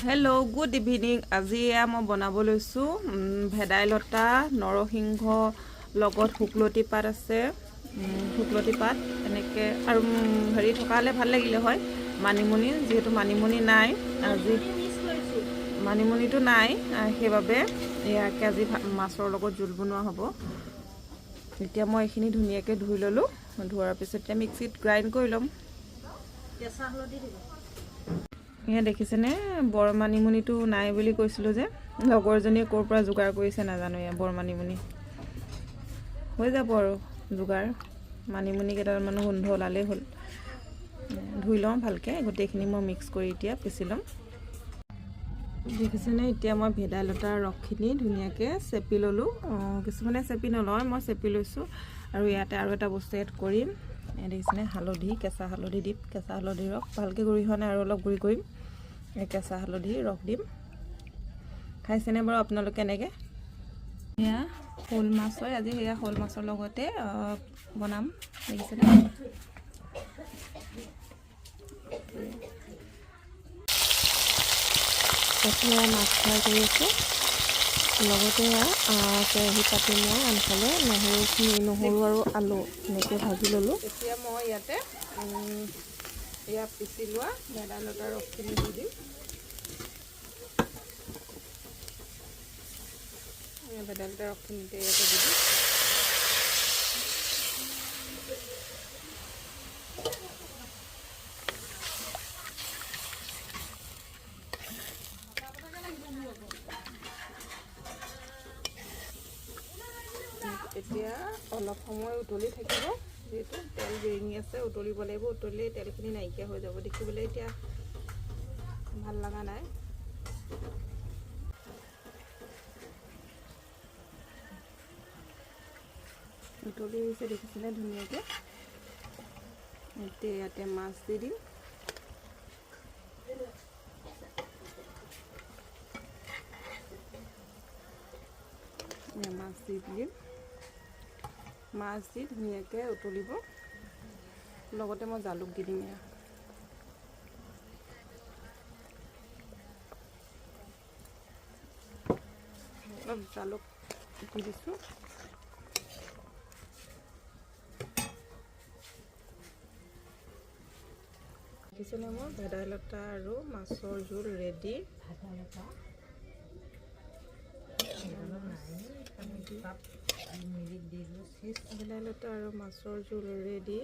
Hello' good evening. আজি মই বনাব লৈছোঁ ভেদাইলতা নৰসিংহ লগত শুকলতি পাত আছে। শুকলতি পাত এনেকৈ আৰু হেৰি থকা হ'লে ভাল লাগিলে হয়, মানিমুনি, যিহেতু মানিমুনি নাই আজি, মানিমুনিটো নাই, সেইবাবে ইয়াকে আজি মাছৰ লগত জোল বনোৱা হ'ব। এতিয়া মই এইখিনি ধুনীয়াকৈ ধুই ল'লোঁ। ধোৱাৰ পিছত এতিয়া মিক্সিত গ্ৰাইণ্ড কৰি ল'ম। কেঁচা হালধি দিব। এয়া দেখিছেনে, বৰ মানিমুনিটো নাই বুলি কৈছিলোঁ যে, লগৰজনীয়ে ক'ৰ পৰা যোগাৰ কৰিছে নাজানো। এয়া বৰ মানিমুনি হৈ যাব আৰু যোগাৰ, মানিমুনি কেইটামান গোন্ধ ওলালেই হ'ল। ধুই লওঁ ভালকৈ, গোটেইখিনি মই মিক্স কৰি এতিয়া পিচি ল'ম। দেখিছেনে, এতিয়া মই ভেদাইলতাৰ ৰসখিনি ধুনীয়াকৈ চেপি ল'লোঁ। কিছুমানে চেপি নলয়, মই চেপি লৈছোঁ। আৰু ইয়াতে আৰু এটা বস্তু এড কৰিম। দেখিছেনে, হালধি, কেঁচা হালধি দিম। কেঁচা হালধিৰ ৰস ভালকৈ গুড়ি হোৱা নাই, আৰু অলপ গুড়ি কৰিম। কেঁচা হালধিৰ ৰস দিম। খাইছেনে বাৰু আপোনালোকে এনেকৈ? সেয়া শ'ল মাছ হয় আজি, সেয়া শ'ল মাছৰ লগতে বনাম। দেখিছেনে, এতিয়া মাছ ফ্ৰাই কৰি আছোঁ। লগতে কেৰাহী পাতি মই আনফালে নহৰু আৰু আলু এনেকৈ ভাজি ল'লোঁ। এতিয়া মই ইয়াতে পিচি লোৱা ভেদাইলতাৰ ৰসখিনি দি দিম। ভেদাইলতাৰ ৰসখিনি ইয়াতে দি দিম। এতিয়া অলপ সময় উতলি থাকিব, যিহেতু তেল বিৰিঙি আছে, উতলিব লাগিব। উতলিলে তেলখিনি নাইকিয়া হৈ যাব। দেখিবলৈ এতিয়া ভাল লগা নাই। উতলি আহিছে, দেখিছিলে ধুনীয়াকৈ। এতিয়া ইয়াতে মাছ দি দিম। মাছ দি দিম। মাছ দি ধুনীয়াকৈ উতলিব। লগতে মই জালুক দি দিম। অলপ জালুক দি দিছোঁ। দেখিছেনে, মোৰ ভেদাইলতা আৰু মাছৰ জোল ৰেডি। ভেদাইলতা আৰু মাছৰ জোল ৰেডি।